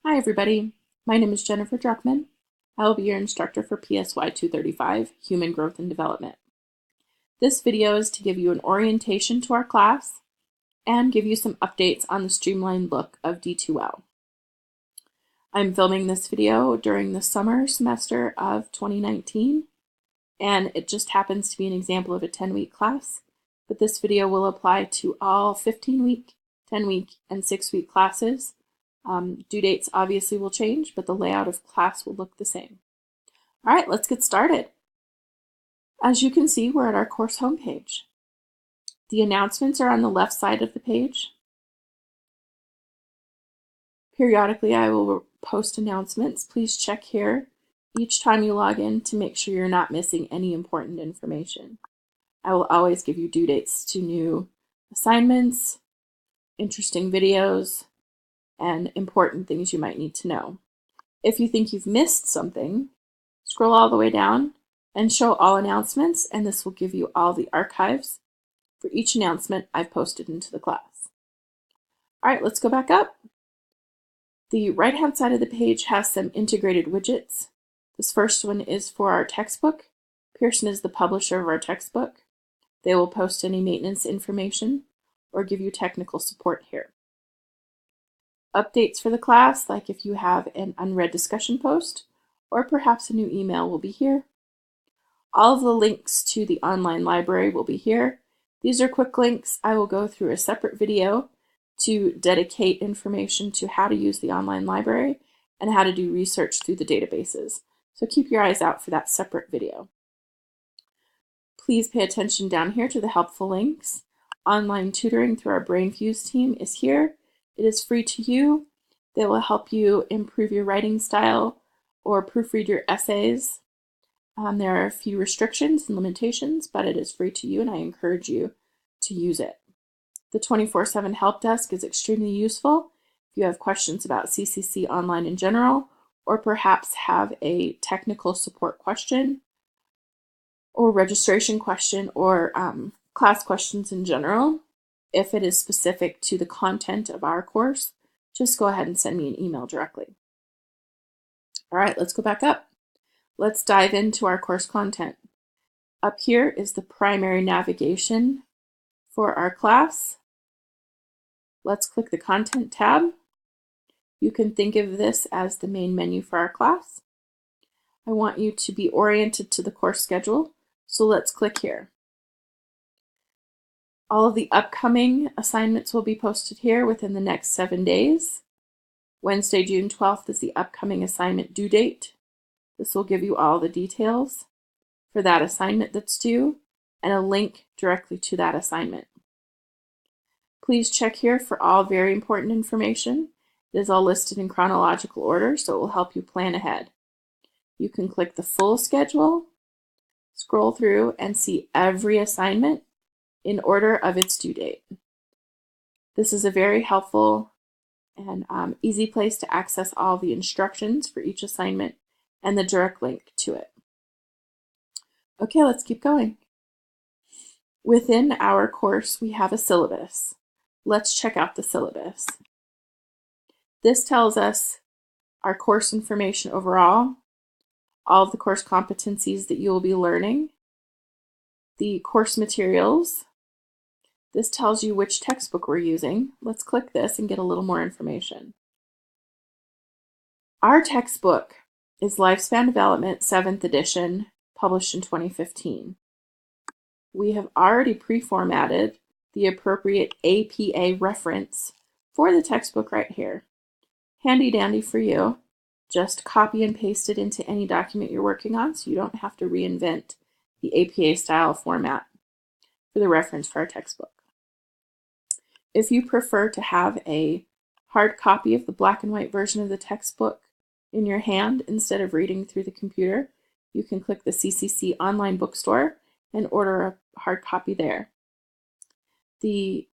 Hi everybody, my name is Jennifer Druckman. I will be your instructor for PSY235, Human Growth and Development. This video is to give you an orientation to our class and give you some updates on the streamlined look of D2L. I'm filming this video during the summer semester of 2019, and it just happens to be an example of a 10-week class, but this video will apply to all 15-week, 10-week, and 6-week classes. Due dates obviously will change, but the layout of class will look the same. All right, let's get started. As you can see, we're at our course homepage. The announcements are on the left side of the page. Periodically, I will post announcements. Please check here each time you log in to make sure you're not missing any important information. I will always give you due dates to new assignments, interesting videos, and important things you might need to know. If you think you've missed something, scroll all the way down and show all announcements, and this will give you all the archives for each announcement I've posted into the class. All right, let's go back up. The right-hand side of the page has some integrated widgets. This first one is for our textbook. Pearson is the publisher of our textbook. They will post any maintenance information or give you technical support here. Updates for the class, like if you have an unread discussion post or perhaps a new email, will be here. All of the links to the online library will be here. These are quick links. I will go through a separate video to dedicate information to how to use the online library and how to do research through the databases. So keep your eyes out for that separate video. Please pay attention down here to the helpful links. Online tutoring through our BrainFuse team is here. It is free to you. They will help you improve your writing style or proofread your essays. There are a few restrictions and limitations, but it is free to you and I encourage you to use it. The 24/7 help desk is extremely useful if you have questions about CCC Online in general, or perhaps have a technical support question or registration question or class questions in general. If it is specific to the content of our course, just go ahead and send me an email directly. All right, let's go back up. Let's dive into our course content. Up here is the primary navigation for our class. Let's click the Content tab. You can think of this as the main menu for our class. I want you to be oriented to the course schedule, so let's click here. All of the upcoming assignments will be posted here within the next 7 days. Wednesday, June 12th is the upcoming assignment due date. This will give you all the details for that assignment that's due and a link directly to that assignment. Please check here for all very important information. It is all listed in chronological order, so it will help you plan ahead. You can click the full schedule, scroll through, and see every assignment in order of its due date. This is a very helpful and easy place to access all the instructions for each assignment and the direct link to it. Okay, let's keep going. Within our course, we have a syllabus. Let's check out the syllabus. This tells us our course information overall, all of the course competencies that you will be learning, the course materials. This tells you which textbook we're using. Let's click this and get a little more information. Our textbook is Lifespan Development 7th edition, published in 2015. We have already pre-formatted the appropriate APA reference for the textbook right here. Handy dandy for you. Just copy and paste it into any document you're working on so you don't have to reinvent the APA style format for the reference for our textbook. If you prefer to have a hard copy of the black and white version of the textbook in your hand instead of reading through the computer, you can click the CCC online bookstore and order a hard copy there. The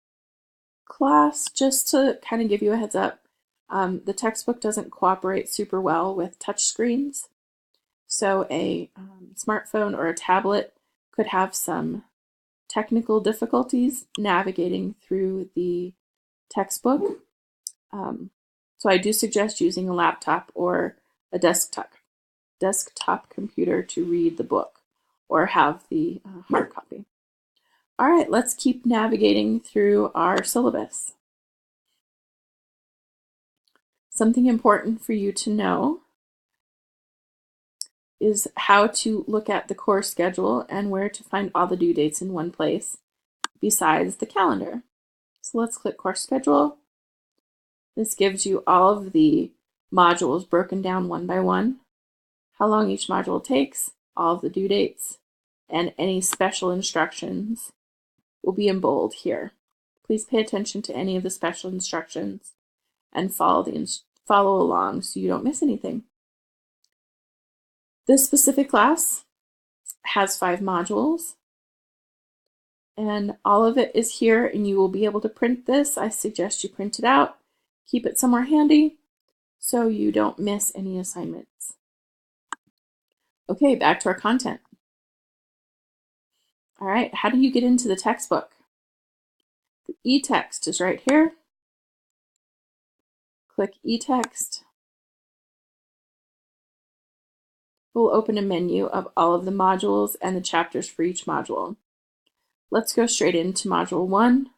class, just to kind of give you a heads up, the textbook doesn't cooperate super well with touchscreens, so a smartphone or a tablet could have some technical difficulties navigating through the textbook. So I do suggest using a laptop or a desktop computer to read the book or have the hard copy. All right, let's keep navigating through our syllabus. Something important for you to know is how to look at the course schedule and where to find all the due dates in one place besides the calendar. So let's click course schedule. This gives you all of the modules broken down one by one, how long each module takes, all of the due dates, and any special instructions will be in bold here. Please pay attention to any of the special instructions and follow along so you don't miss anything. This specific class has 5 modules, and all of it is here, and you will be able to print this. I suggest you print it out, keep it somewhere handy so you don't miss any assignments. Okay, back to our content. All right, how do you get into the textbook? The e-text is right here. Click e-text. We'll open a menu of all of the modules and the chapters for each module. Let's go straight into module 1.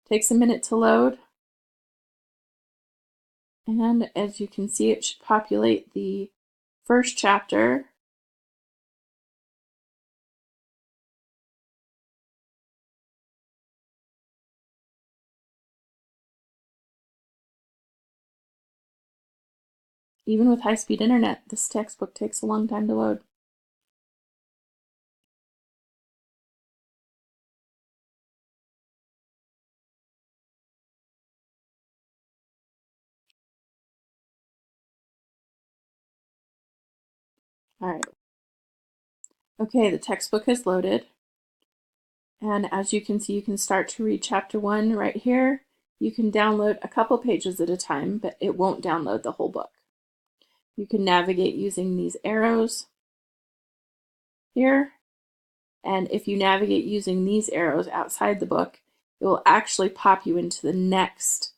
Takes a minute to load. And as you can see, it should populate the first chapter. Even with high-speed internet, this textbook takes a long time to load. All right. Okay, the textbook is loaded. And as you can see, you can start to read chapter 1 right here. You can download a couple pages at a time, but it won't download the whole book. You can navigate using these arrows here. And if you navigate using these arrows outside the book, it will actually pop you into the next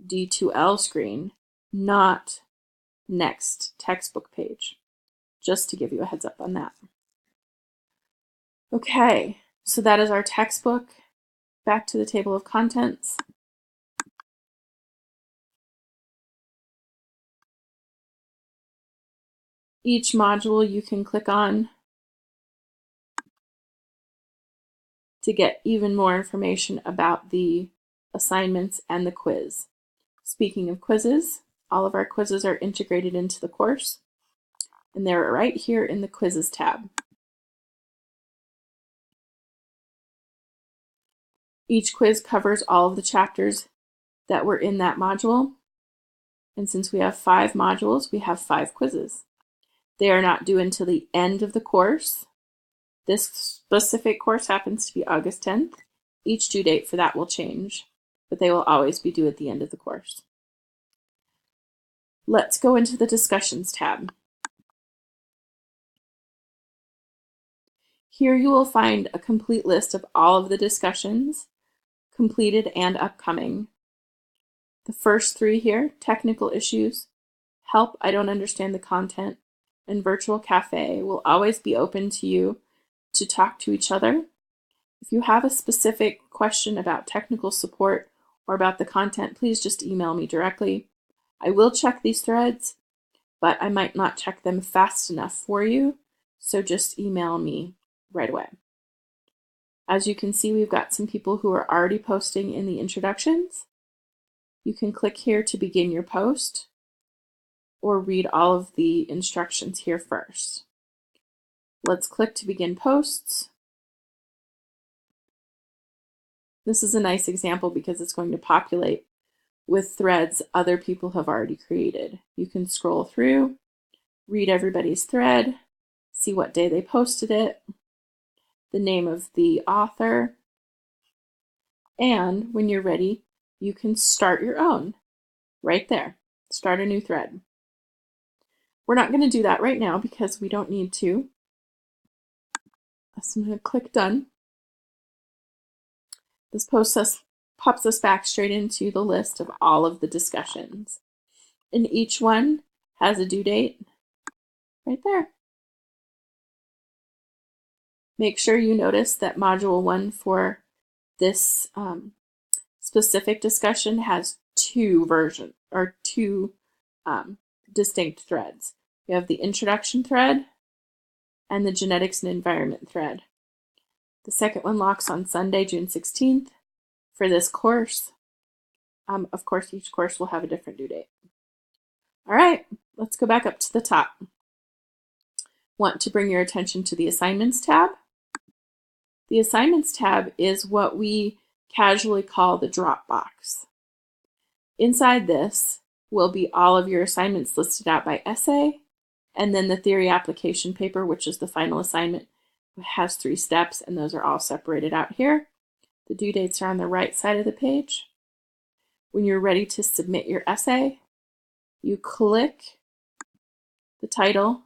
D2L screen, not next textbook page, just to give you a heads up on that. Okay, so that is our textbook. Back to the table of contents. Each module you can click on to get even more information about the assignments and the quiz. Speaking of quizzes, all of our quizzes are integrated into the course, and they're right here in the quizzes tab. Each quiz covers all of the chapters that were in that module, and since we have 5 modules, we have 5 quizzes. They are not due until the end of the course. This specific course happens to be August 10th. Each due date for that will change, but they will always be due at the end of the course. Let's go into the discussions tab. Here you will find a complete list of all of the discussions, completed and upcoming. The first 3 here, technical issues, help, I don't understand the content, and virtual cafe will always be open to you to talk to each other. If you have a specific question about technical support or about the content, please just email me directly. I will check these threads, but I might not check them fast enough for you, so just email me right away. As you can see, we've got some people who are already posting in the introductions. You can click here to begin your post or read all of the instructions here first. Let's click to begin posts. This is a nice example because it's going to populate with threads other people have already created. You can scroll through, read everybody's thread, see what day they posted it, the name of the author, and when you're ready, you can start your own right there. Start a new thread. We're not going to do that right now because we don't need to. So I'm going to click Done. This pops us back straight into the list of all of the discussions. And each one has a due date right there. Make sure you notice that Module 1 for this specific discussion has two distinct threads. We have the introduction thread and the genetics and environment thread. The second one locks on Sunday, June 16th for this course. Of course, each course will have a different due date. All right, let's go back up to the top. Want to bring your attention to the Assignments tab. The Assignments tab is what we casually call the drop box. Inside this will be all of your assignments listed out by essay, and then the theory application paper, which is the final assignment, has 3 steps, and those are all separated out here. The due dates are on the right side of the page. When you're ready to submit your essay, you click the title,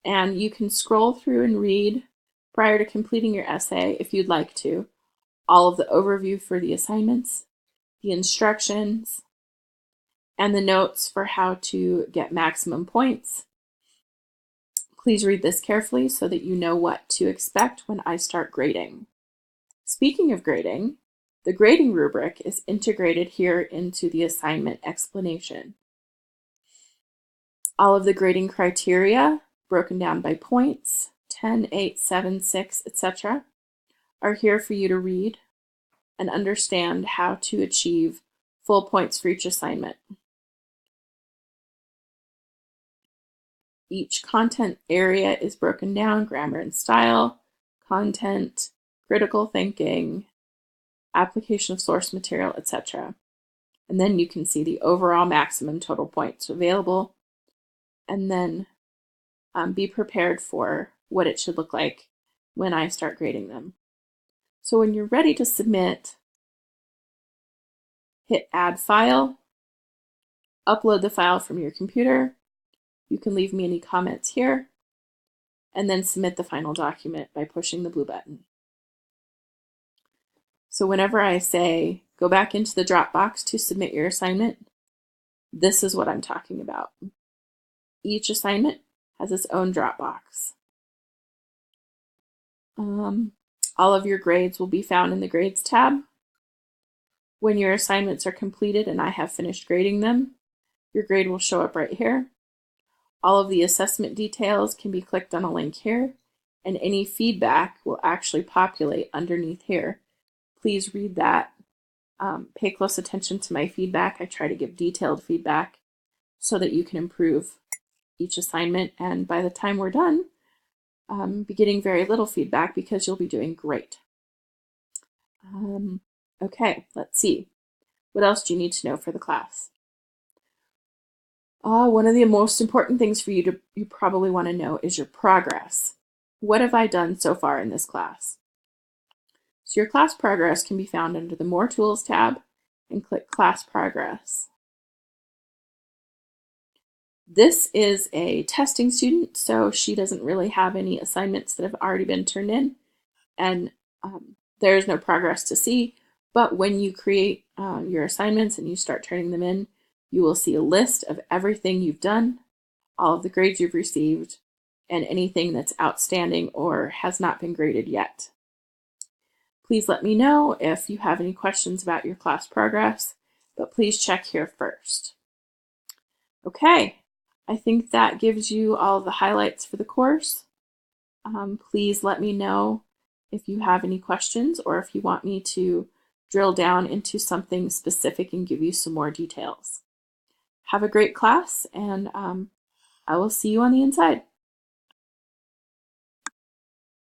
and you can scroll through and read, prior to completing your essay, if you'd like to, all of the overview for the assignments, the instructions, and the notes for how to get maximum points. Please read this carefully so that you know what to expect when I start grading. Speaking of grading, the grading rubric is integrated here into the assignment explanation. All of the grading criteria, broken down by points, 10, 8, 7, 6, etc., are here for you to read and understand how to achieve full points for each assignment. Each content area is broken down: grammar and style, content, critical thinking, application of source material, etc. And then you can see the overall maximum total points available, and then be prepared for what it should look like when I start grading them. So when you're ready to submit, hit Add File, upload the file from your computer. You can leave me any comments here, and then submit the final document by pushing the blue button. So whenever I say go back into the Dropbox to submit your assignment, this is what I'm talking about. Each assignment has its own Dropbox. All of your grades will be found in the Grades tab. When your assignments are completed and I have finished grading them, your grade will show up right here. All of the assessment details can be clicked on a link here, and any feedback will actually populate underneath here. Please read that. Pay close attention to my feedback. I try to give detailed feedback so that you can improve each assignment, and by the time we're done, be getting very little feedback because you'll be doing great. Okay, let's see. What else do you need to know for the class? One of the most important things for you probably want to know is your progress. What have I done so far in this class? So your class progress can be found under the More Tools tab, and click Class Progress. This is a testing student, so she doesn't really have any assignments that have already been turned in, and there is no progress to see. But when you create your assignments and you start turning them in, you will see a list of everything you've done, all of the grades you've received, and anything that's outstanding or has not been graded yet. Please let me know if you have any questions about your class progress, but please check here first. Okay, I think that gives you all of the highlights for the course. Please let me know if you have any questions or if you want me to drill down into something specific and give you some more details. Have a great class, and I will see you on the inside.